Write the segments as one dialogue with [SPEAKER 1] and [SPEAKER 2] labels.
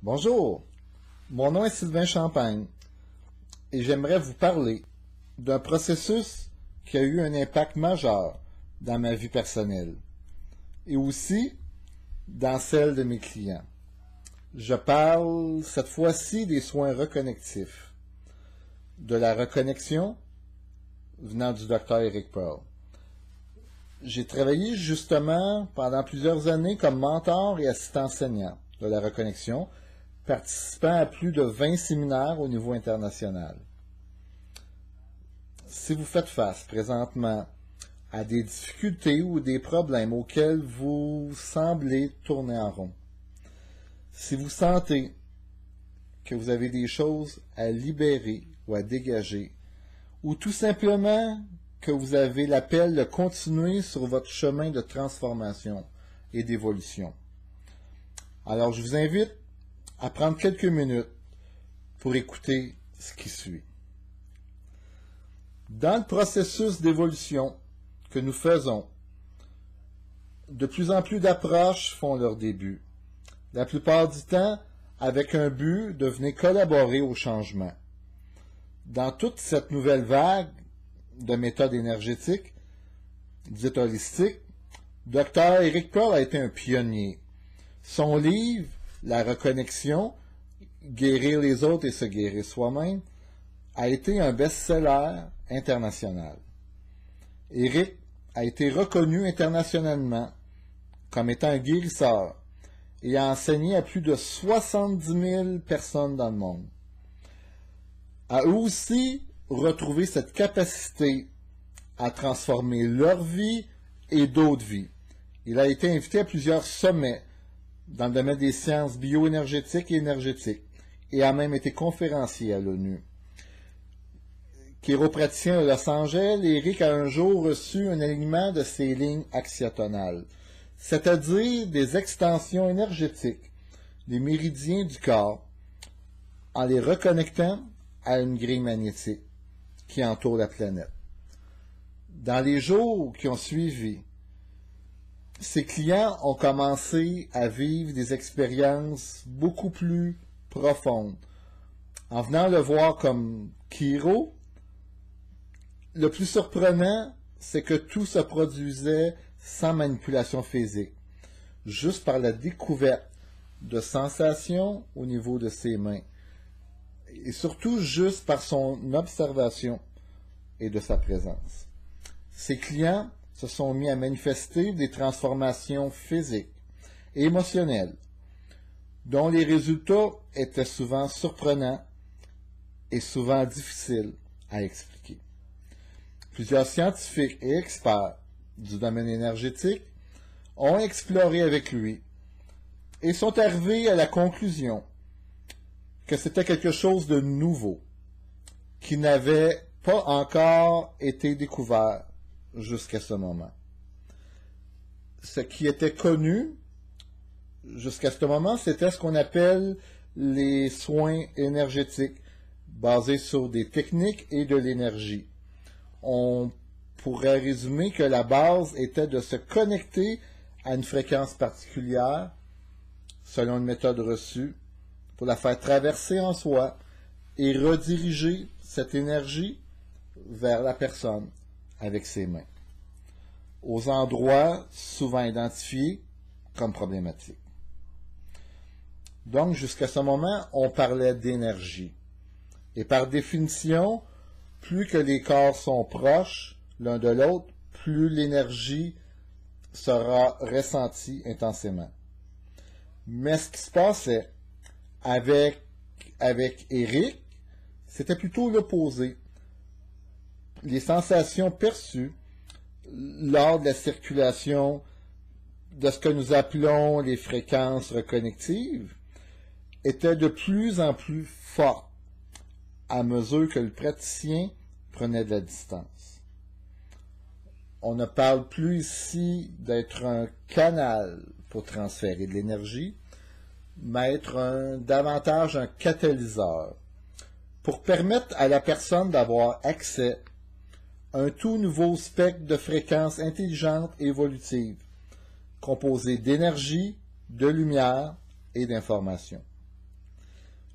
[SPEAKER 1] Bonjour, mon nom est Sylvain Champagne et j'aimerais vous parler d'un processus qui a eu un impact majeur dans ma vie personnelle et aussi dans celle de mes clients. Je parle cette fois-ci des soins reconnectifs, de la reconnexion venant du Dr. Eric Pearl. J'ai travaillé justement pendant plusieurs années comme mentor et assistant enseignant de la reconnexion, participant à plus de 20 séminaires au niveau international. Si vous faites face présentement à des difficultés ou des problèmes auxquels vous semblez tourner en rond, si vous sentez que vous avez des choses à libérer ou à dégager, ou tout simplement que vous avez l'appel de continuer sur votre chemin de transformation et d'évolution. Alors je vous invite à prendre quelques minutes pour écouter ce qui suit. Dans le processus d'évolution que nous faisons, de plus en plus d'approches font leur début. La plupart du temps, avec un but de venir collaborer au changement. Dans toute cette nouvelle vague de méthodes énergétiques, dites holistiques, Dr. Eric Pearl a été un pionnier. Son livre, La reconnexion, guérir les autres et se guérir soi-même, a été un best-seller international. Eric a été reconnu internationalement comme étant un guérisseur et a enseigné à plus de 70 000 personnes dans le monde. A aussi retrouvé cette capacité à transformer leur vie et d'autres vies. Il a été invité à plusieurs sommets dans le domaine des sciences bioénergétiques et énergétiques et a même été conférencier à l'ONU. Chiropraticien de Los Angeles, Eric a un jour reçu un alignement de ses lignes axiotonales, c'est-à-dire des extensions énergétiques des méridiens du corps en les reconnectant à une grille magnétique qui entoure la planète. Dans les jours qui ont suivi, ses clients ont commencé à vivre des expériences beaucoup plus profondes. En venant le voir comme chiro, le plus surprenant, c'est que tout se produisait sans manipulation physique, juste par la découverte de sensations au niveau de ses mains, et surtout juste par son observation et de sa présence. Ses clients se sont mis à manifester des transformations physiques et émotionnelles, dont les résultats étaient souvent surprenants et souvent difficiles à expliquer. Plusieurs scientifiques et experts du domaine énergétique ont exploré avec lui et sont arrivés à la conclusion que c'était quelque chose de nouveau, qui n'avait pas encore été découvert jusqu'à ce moment. Ce qui était connu jusqu'à ce moment, c'était ce qu'on appelle les soins énergétiques, basés sur des techniques et de l'énergie. On pourrait résumer que la base était de se connecter à une fréquence particulière, selon une méthode reçue, pour la faire traverser en soi et rediriger cette énergie vers la personne avec ses mains, aux endroits souvent identifiés comme problématiques. Donc, jusqu'à ce moment, on parlait d'énergie. Et par définition, plus que les corps sont proches l'un de l'autre, plus l'énergie sera ressentie intensément. Mais ce qui se passait avec Eric, c'était plutôt l'opposé. Les sensations perçues lors de la circulation de ce que nous appelons les fréquences reconnectives étaient de plus en plus fortes à mesure que le praticien prenait de la distance. On ne parle plus ici d'être un canal pour transférer de l'énergie, mais être davantage un catalyseur pour permettre à la personne d'avoir accès à un tout nouveau spectre de fréquences intelligentes et évolutives, composé d'énergie, de lumière et d'information.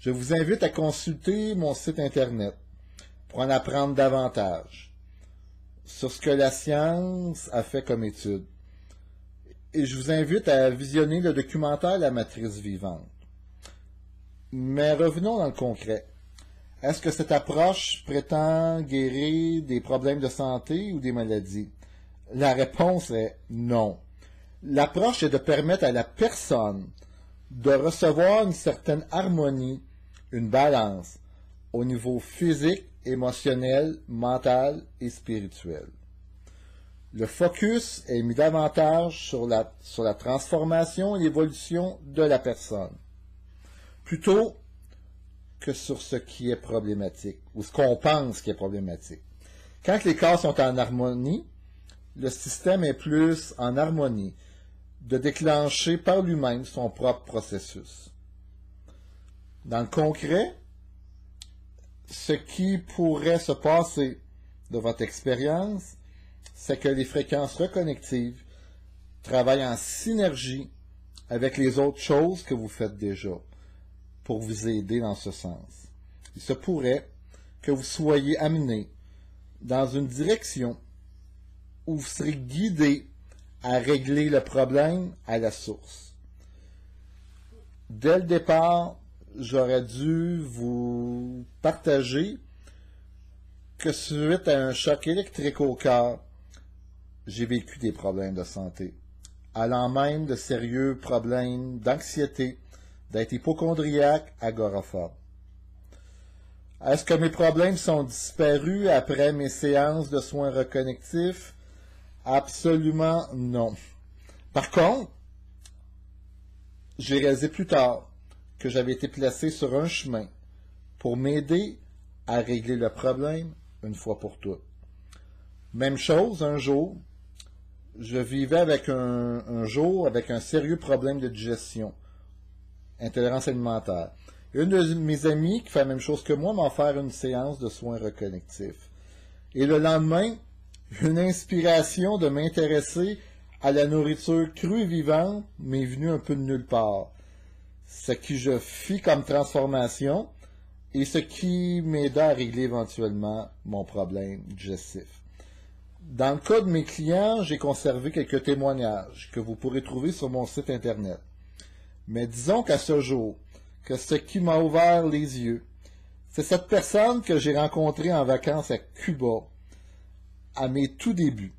[SPEAKER 1] Je vous invite à consulter mon site Internet pour en apprendre davantage sur ce que la science a fait comme étude. Et je vous invite à visionner le documentaire La Matrice vivante. Mais revenons dans le concret. Est-ce que cette approche prétend guérir des problèmes de santé ou des maladies? La réponse est non. L'approche est de permettre à la personne de recevoir une certaine harmonie, une balance, au niveau physique, émotionnel, mental et spirituel. Le focus est mis davantage sur la transformation et l'évolution de la personne, plutôt que sur ce qui est problématique, ou ce qu'on pense qui est problématique. Quand les corps sont en harmonie, le système est plus en harmonie, de déclencher par lui-même son propre processus. Dans le concret, ce qui pourrait se passer de votre expérience, c'est que les fréquences reconnectives travaillent en synergie avec les autres choses que vous faites déjà pour vous aider dans ce sens. Il se pourrait que vous soyez amené dans une direction où vous serez guidé à régler le problème à la source. Dès le départ, j'aurais dû vous partager que suite à un choc électrique au cœur, j'ai vécu des problèmes de santé, allant même de sérieux problèmes d'anxiété, d'être hypochondriaque, agoraphobe. Est-ce que mes problèmes sont disparus après mes séances de soins reconnectifs? Absolument non. Par contre, j'ai réalisé plus tard que j'avais été placé sur un chemin pour m'aider à régler le problème une fois pour toutes. Même chose, un jour, je vivais avec un sérieux problème de digestion, intolérance alimentaire. Une de mes amies qui fait la même chose que moi m'a offert une séance de soins reconnectifs. Et le lendemain, une inspiration de m'intéresser à la nourriture crue et vivante m'est venue un peu de nulle part. Ce qui je fis comme transformation et ce qui m'aida à régler éventuellement mon problème digestif. Dans le cas de mes clients, j'ai conservé quelques témoignages que vous pourrez trouver sur mon site Internet. Mais disons qu'à ce jour, que ce qui m'a ouvert les yeux, c'est cette personne que j'ai rencontrée en vacances à Cuba, à mes tout débuts,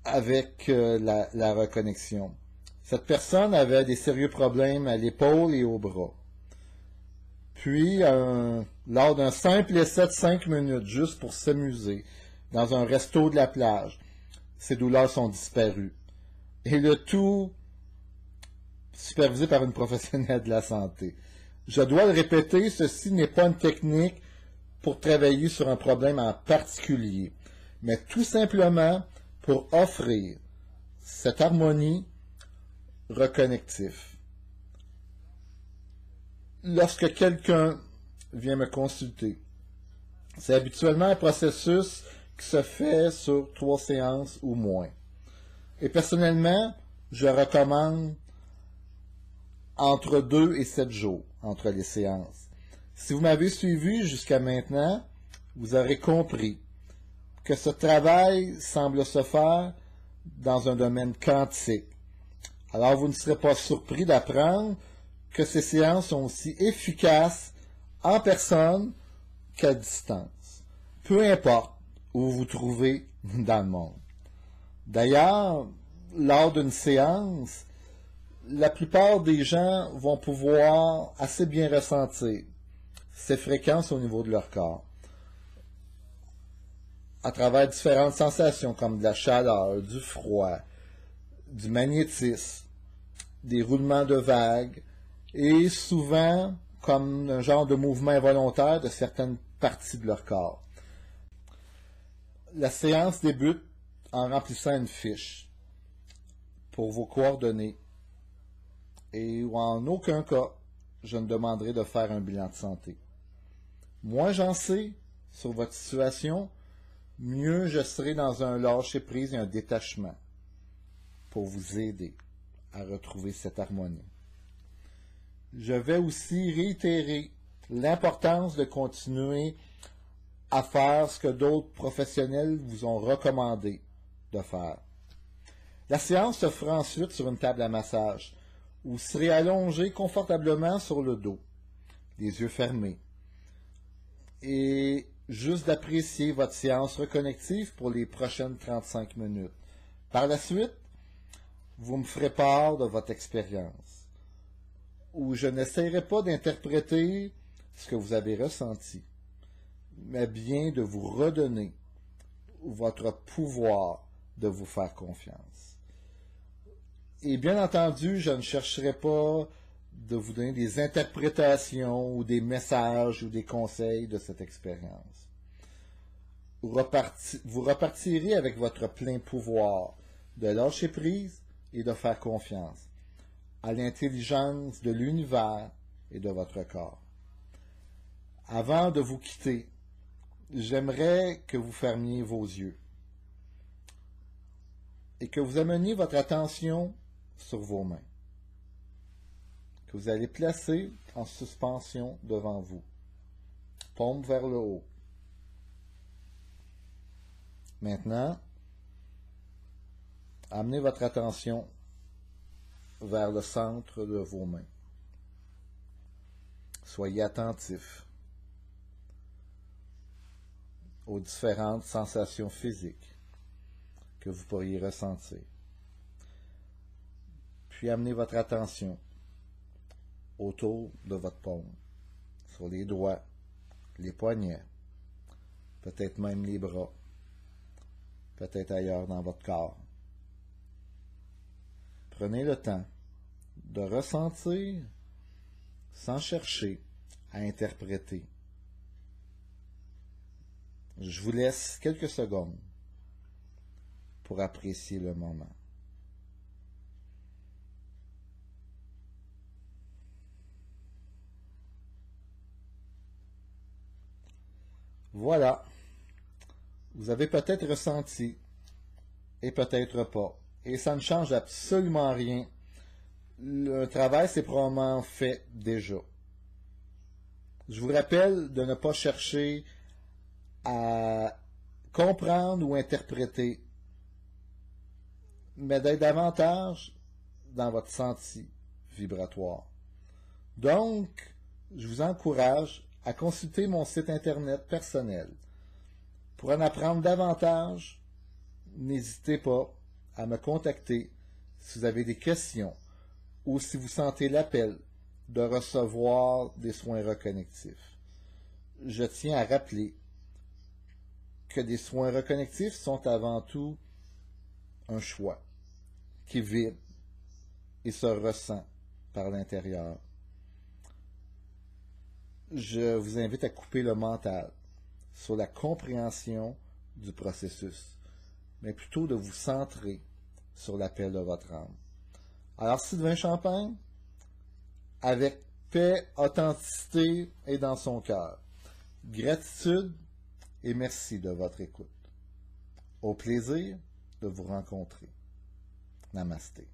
[SPEAKER 1] avec la reconnexion. Cette personne avait des sérieux problèmes à l'épaule et au bras. Puis, lors d'un simple essai de 5 minutes, juste pour s'amuser, dans un resto de la plage, ses douleurs sont disparues. Et le tout supervisé par une professionnelle de la santé. Je dois le répéter, ceci n'est pas une technique pour travailler sur un problème en particulier, mais tout simplement pour offrir cette harmonie reconnective. Lorsque quelqu'un vient me consulter, c'est habituellement un processus qui se fait sur 3 séances ou moins. Et personnellement, je recommande entre 2 et 7 jours entre les séances. Si vous m'avez suivi jusqu'à maintenant, vous aurez compris que ce travail semble se faire dans un domaine quantique. Alors vous ne serez pas surpris d'apprendre que ces séances sont aussi efficaces en personne qu'à distance, peu importe où vous vous trouvez dans le monde. D'ailleurs, lors d'une séance, la plupart des gens vont pouvoir assez bien ressentir ces fréquences au niveau de leur corps, à travers différentes sensations comme de la chaleur, du froid, du magnétisme, des roulements de vagues, et souvent comme un genre de mouvement involontaire de certaines parties de leur corps. La séance débute en remplissant une fiche pour vos coordonnées et en aucun cas, je ne demanderai de faire un bilan de santé. Moins j'en sais sur votre situation, mieux je serai dans un lâcher-prise et un détachement pour vous aider à retrouver cette harmonie. je vais aussi réitérer l'importance de continuer à faire ce que d'autres professionnels vous ont recommandé de faire. La séance se fera ensuite sur une table à massage, où vous serez allongé confortablement sur le dos, les yeux fermés, et juste d'apprécier votre séance reconnective pour les prochaines 35 minutes. Par la suite, vous me ferez part de votre expérience, où je n'essaierai pas d'interpréter ce que vous avez ressenti, mais bien de vous redonner votre pouvoir de vous faire confiance. Et bien entendu, je ne chercherai pas de vous donner des interprétations ou des messages ou des conseils de cette expérience. Vous repartirez avec votre plein pouvoir de lâcher prise et de faire confiance à l'intelligence de l'univers et de votre corps. Avant de vous quitter, j'aimerais que vous fermiez vos yeux et que vous ameniez votre attention sur vos mains, que vous allez placer en suspension devant vous, paume vers le haut. Maintenant, amenez votre attention vers le centre de vos mains. Soyez attentif aux différentes sensations physiques que vous pourriez ressentir. Puis amenez votre attention autour de votre paume, sur les doigts, les poignets, peut-être même les bras, peut-être ailleurs dans votre corps. Prenez le temps de ressentir sans chercher à interpréter. Je vous laisse quelques secondes pour apprécier le moment. Voilà. Vous avez peut-être ressenti et peut-être pas. Et ça ne change absolument rien. Le travail, c'est probablement fait déjà. Je vous rappelle de ne pas chercher à comprendre ou interpréter, mais d'être davantage dans votre senti vibratoire. Donc, je vous encourage à consulter mon site internet personnel. Pour en apprendre davantage, n'hésitez pas à me contacter si vous avez des questions ou si vous sentez l'appel de recevoir des soins reconnectifs. Je tiens à rappeler que des soins reconnectifs sont avant tout un choix qui vibre et se ressent par l'intérieur. Je vous invite à couper le mental sur la compréhension du processus, mais plutôt de vous centrer sur l'appel de votre âme. Alors, Sylvain Champagne, avec paix, authenticité et dans son cœur, gratitude et merci de votre écoute. Au plaisir de vous rencontrer. Namasté.